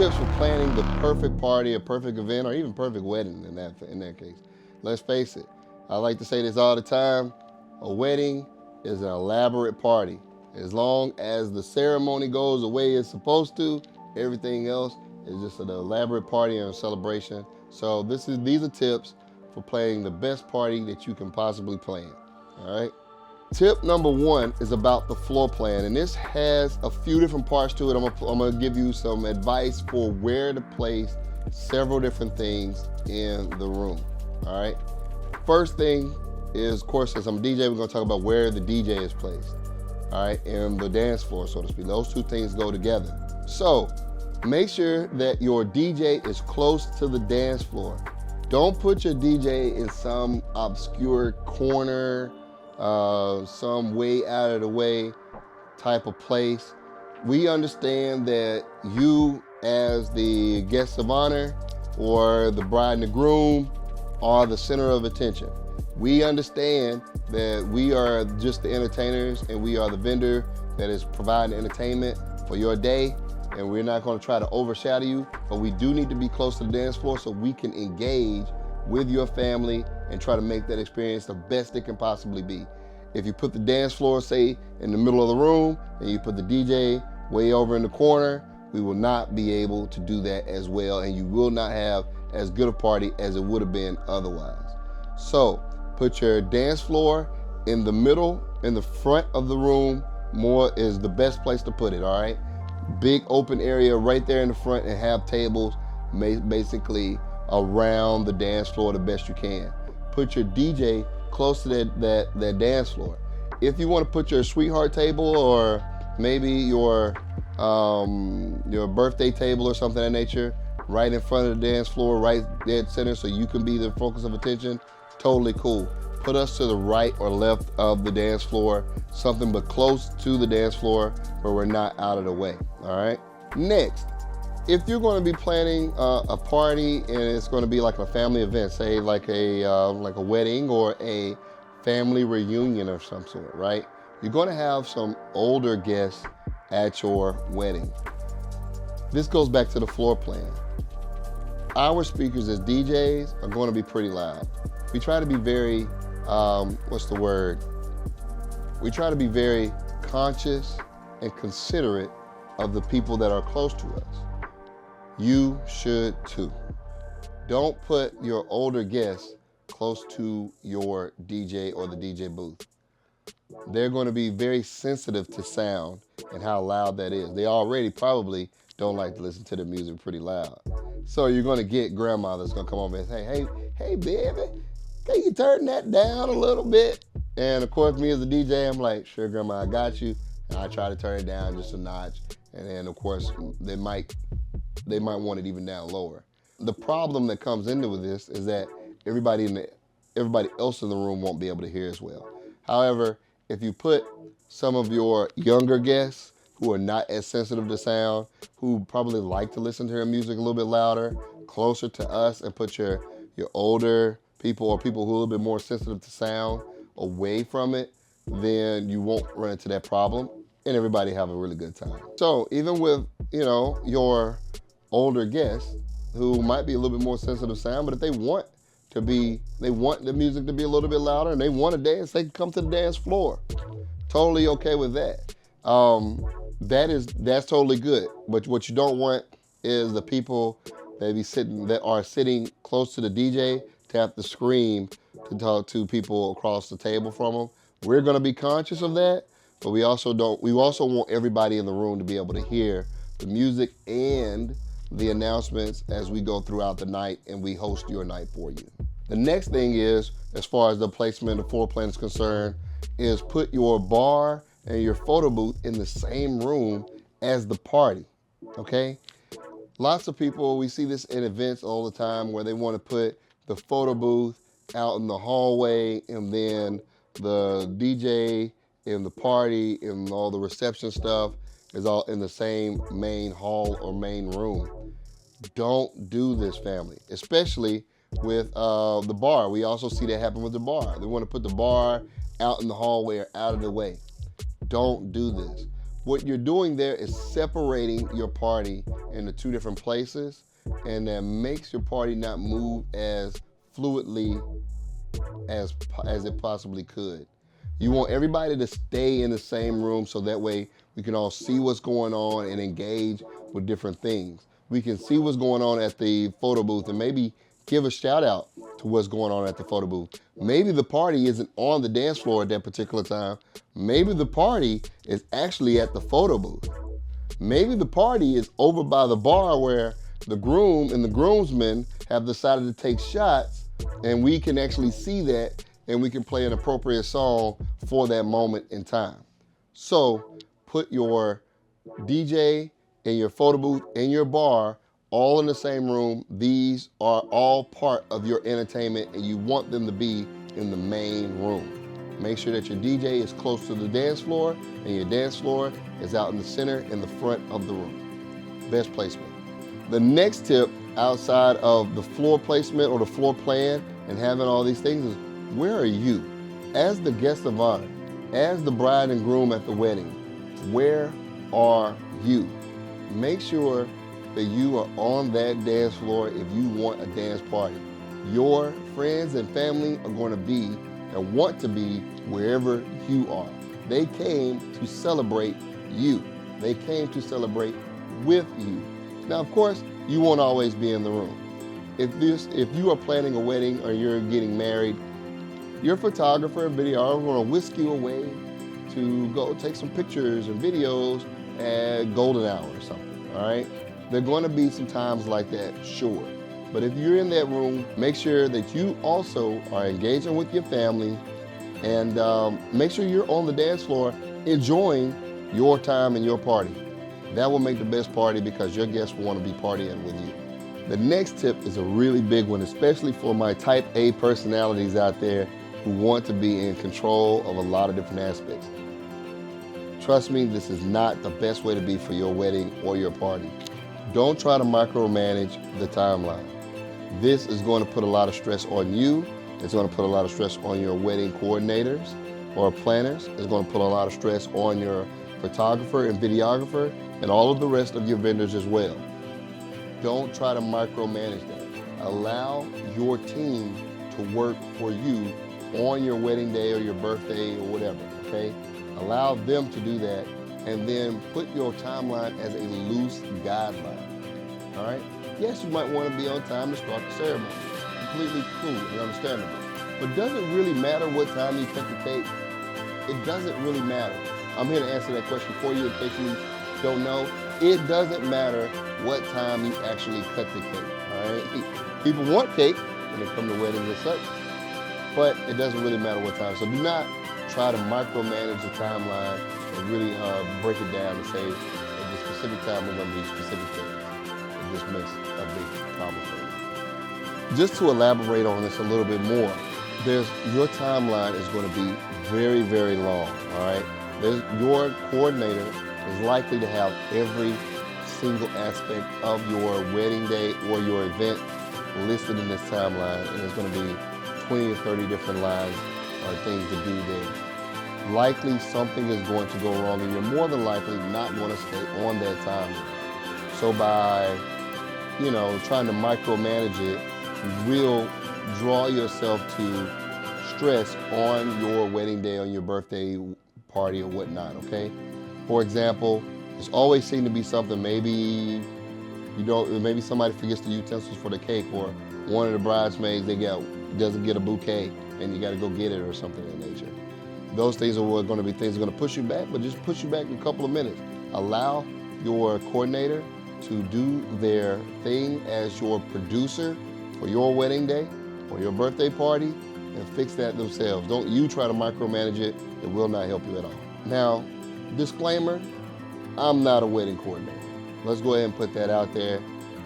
tips for planning the perfect party, a perfect event, or even perfect wedding in that case. Let's face it, I like to say this all the time, a wedding is an elaborate party. As long as the ceremony goes the way it's supposed to, everything else is just an elaborate party and a celebration. So these are tips for planning the best party that you can possibly plan, all right? Tip number 1 is about the floor plan, and this has a few different parts to it. I'm gonna give you some advice for where to place several different things in the room, all right? First thing is, of course, as I'm a DJ, we're gonna talk about where the DJ is placed, all right, and the dance floor, so to speak. Those two things go together. So make sure that your DJ is close to the dance floor. Don't put your DJ in some obscure corner, some way out of the way type of place. We understand that you, as the guest of honor or the bride and the groom, are the center of attention. We understand that we are just the entertainers and we are the vendor that is providing entertainment for your day, and we're not going to try to overshadow you, but we do need to be close to the dance floor so we can engage with your family and try to make that experience the best it can possibly be. If you put the dance floor, say, in the middle of the room, and you put the DJ way over in the corner, we will not be able to do that as well, and you will not have as good a party as it would have been otherwise. So put your dance floor in the middle, in the front of the room. More is the best place to put it, all right? Big open area right there in the front, and have tables basically around the dance floor the best you can. Put your DJ close to that dance floor. If you want to put your sweetheart table or maybe your birthday table or something of that nature right in front of the dance floor, right dead center, so you can be the focus of attention, totally cool. Put us to the right or left of the dance floor, something but close to the dance floor where we're not out of the way, all right? Next, if you're going to be planning a party and it's going to be like a family event, say like a wedding or a family reunion of some sort, right? You're going to have some older guests at your wedding. This goes back to the floor plan. Our speakers as DJs are going to be pretty loud. We try to be very, We try to be very conscious and considerate of the people that are close to us. You should too. Don't put your older guests close to your DJ or the DJ booth. They're going to be very sensitive to sound and how loud that is. They already probably don't like to listen to the music pretty loud. So you're going to get grandma that's going to come over and say, hey, baby, can you turn that down a little bit? And of course, me as a DJ, I'm like, sure, grandma, I got you. And I try to turn it down just a notch. And then, of course, they might want it even down lower. The problem that comes into with this is that everybody else in the room won't be able to hear as well. However, if you put some of your younger guests who are not as sensitive to sound, who probably like to listen to their music a little bit louder, closer to us, and put your older people or people who are a little bit more sensitive to sound away from it, then you won't run into that problem and everybody have a really good time. So even with, your older guests who might be a little bit more sensitive to sound, but if they want the music to be a little bit louder and they want to dance, they can come to the dance floor. Totally okay with that. That's totally good. But what you don't want is the people that are sitting close to the DJ to have to scream to talk to people across the table from them. We're going to be conscious of that, but we also want everybody in the room to be able to hear the music and the announcements as we go throughout the night and we host your night for you. The next thing is, as far as the placement of floor plan is concerned, is put your bar and your photo booth in the same room as the party, okay? Lots of people, we see this in events all the time where they want to put the photo booth out in the hallway and then the DJ and the party and all the reception stuff is all in the same main hall or main room. Don't do this, family, especially with the bar. We also see that happen with the bar. They want to put the bar out in the hallway or out of the way. Don't do this. What you're doing there is separating your party into two different places, and that makes your party not move as fluidly as it possibly could. You want everybody to stay in the same room so that way we can all see what's going on and engage with different things. We can see what's going on at the photo booth and maybe give a shout out to what's going on at the photo booth. Maybe the party isn't on the dance floor at that particular time. Maybe the party is actually at the photo booth. Maybe the party is over by the bar where the groom and the groomsmen have decided to take shots, and we can actually see that, and we can play an appropriate song for that moment in time. So put your DJ and your photo booth and your bar all in the same room. These are all part of your entertainment, and you want them to be in the main room. Make sure that your DJ is close to the dance floor and your dance floor is out in the center in the front of the room. Best placement. The next tip outside of the floor placement or the floor plan and having all these things is, where are you? As the guest of honor, as the bride and groom at the wedding, where are you? Make sure that you are on that dance floor if you want a dance party. Your friends and family are going to be and want to be wherever you are. They came to celebrate you. They came to celebrate with you. Now, of course, you won't always be in the room. If you are planning a wedding or you're getting married, your photographer and videographer are going to whisk you away to go take some pictures and videos at golden hour or something, all right? There are going to be some times like that, sure. But if you're in that room, make sure that you also are engaging with your family, and make sure you're on the dance floor enjoying your time and your party. That will make the best party because your guests will want to be partying with you. The next tip is a really big one, especially for my type A personalities out there who want to be in control of a lot of different aspects. Trust me, this is not the best way to be for your wedding or your party. Don't try to micromanage the timeline. This is going to put a lot of stress on you. It's going to put a lot of stress on your wedding coordinators or planners. It's going to put a lot of stress on your photographer and videographer and all of the rest of your vendors as well. Don't try to micromanage that. Allow your team to work for you on your wedding day or your birthday or whatever, okay? Allow them to do that, and then put your timeline as a loose guideline, all right? Yes, you might want to be on time to start the ceremony. Completely cool and understandable. But does it really matter what time you cut the cake? It doesn't really matter. I'm here to answer that question for you in case you don't know. It doesn't matter what time you actually cut the cake, all right? People want cake when they come to weddings and such, but it doesn't really matter what time. So do not try to micromanage the timeline and really break it down and say at this specific time we're going to do specific things. It just makes a big problem for you. Just to elaborate on this a little bit more, your timeline is going to be very, very long, all right? Your coordinator is likely to have every single aspect of your wedding day or your event listed in this timeline, and there's going to be 20 or 30 different lines or things to do there. Likely something is going to go wrong, and you're more than likely not going to stay on that timeline. So by, trying to micromanage it, you will draw yourself to stress on your wedding day, on your birthday party or whatnot, okay? For example, there's always seemed to be something, maybe somebody forgets the utensils for the cake, or one of the bridesmaids doesn't get a bouquet and you got to go get it or something of that nature. Those things are going to be things that are going to push you back, but just push you back a couple of minutes. Allow your coordinator to do their thing as your producer for your wedding day or your birthday party and fix that themselves. Don't you try to micromanage it. It will not help you at all. Now, disclaimer, I'm not a wedding coordinator. Let's go ahead and put that out there.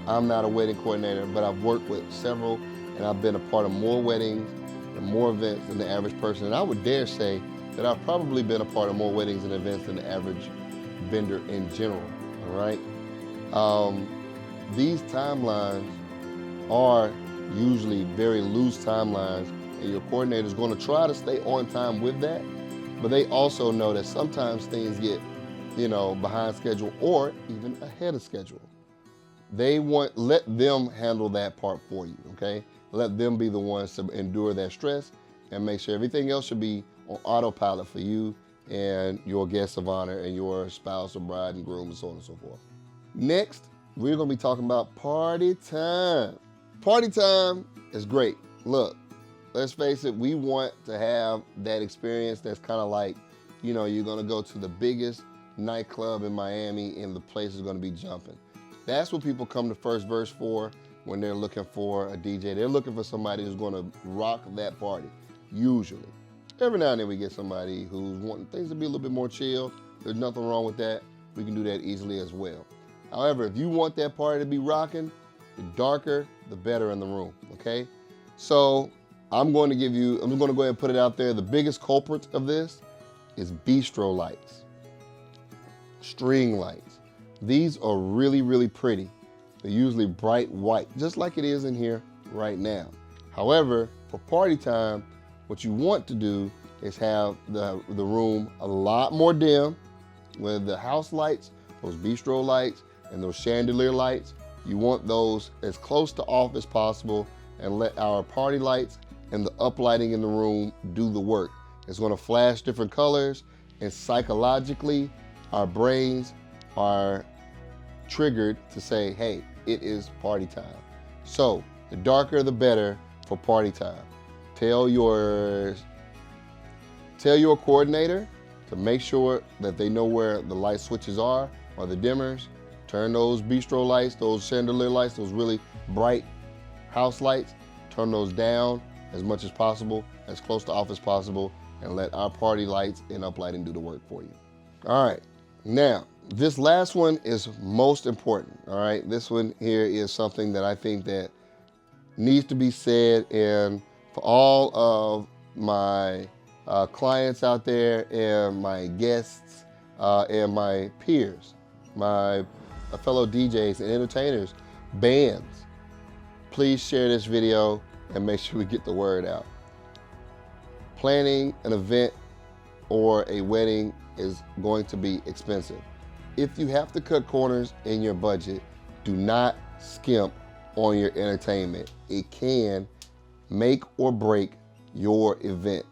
I'm not a wedding coordinator, but I've worked with several, and I've been a part of more weddings and more events than the average person. And I would dare say that I've probably been a part of more weddings and events than the average vendor in general, all right? These timelines are usually very loose timelines, and your coordinator is going to try to stay on time with that, but they also know that sometimes things get, behind schedule or even ahead of schedule. let them handle that part for you, okay? Let them be the ones to endure that stress and make sure everything else should be on autopilot for you and your guests of honor and your spouse or bride and groom and so on and so forth. Next, we're gonna be talking about party time. Party time is great. Look, let's face it, we want to have that experience that's kind of like, you're gonna go to the biggest nightclub in Miami and the place is gonna be jumping. That's what people come to First Verse for when they're looking for a DJ. They're looking for somebody who's gonna rock that party, usually. Every now and then we get somebody who's wanting things to be a little bit more chill. There's nothing wrong with that. We can do that easily as well. However, if you want that party to be rocking, the darker, the better in the room, okay? So I'm going to go ahead and put it out there. The biggest culprit of this is bistro lights, string lights. These are really, really pretty. They're usually bright white, just like it is in here right now. However, for party time, what you want to do is have the room a lot more dim with the house lights, those bistro lights, and those chandelier lights. You want those as close to off as possible and let our party lights and the uplighting in the room do the work. It's gonna flash different colors, and psychologically, our brains are triggered to say, hey, it is party time. So the darker the better for party time. Tell your coordinator to make sure that they know where the light switches are or the dimmers. Turn those bistro lights, those chandelier lights, those really bright house lights, turn those down as much as possible, as close to off as possible, and let our party lights and uplighting do the work for you. All right, now, this last one is most important, all right? This one here is something that I think that needs to be said, and for all of my clients out there and my guests and my peers, my fellow DJs and entertainers, bands, please share this video and make sure we get the word out. Planning an event or a wedding is going to be expensive. If you have to cut corners in your budget, do not skimp on your entertainment. It can make or break your event.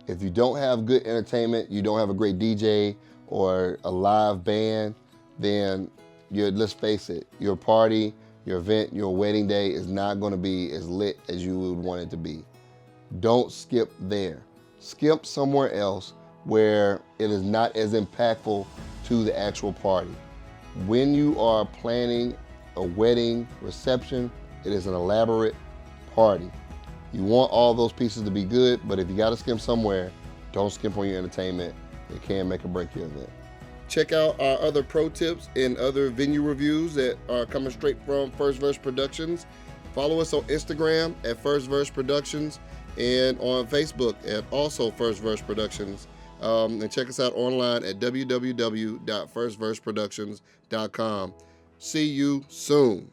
If you don't have good entertainment, you don't have a great DJ or a live band, then let's face it, your party, your event, your wedding day is not going to be as lit as you would want it to be. Don't skip there. Skip somewhere else where it is not as impactful to the actual party. When you are planning a wedding reception, it is an elaborate party. You want all those pieces to be good, but if you got to skimp somewhere, don't skimp on your entertainment. It can make or break your event. Check out our other pro tips and other venue reviews that are coming straight from First Verse Productions. Follow us on Instagram at First Verse Productions and on Facebook at also First Verse Productions. And check us out online at www.firstverseproductions.com. See you soon.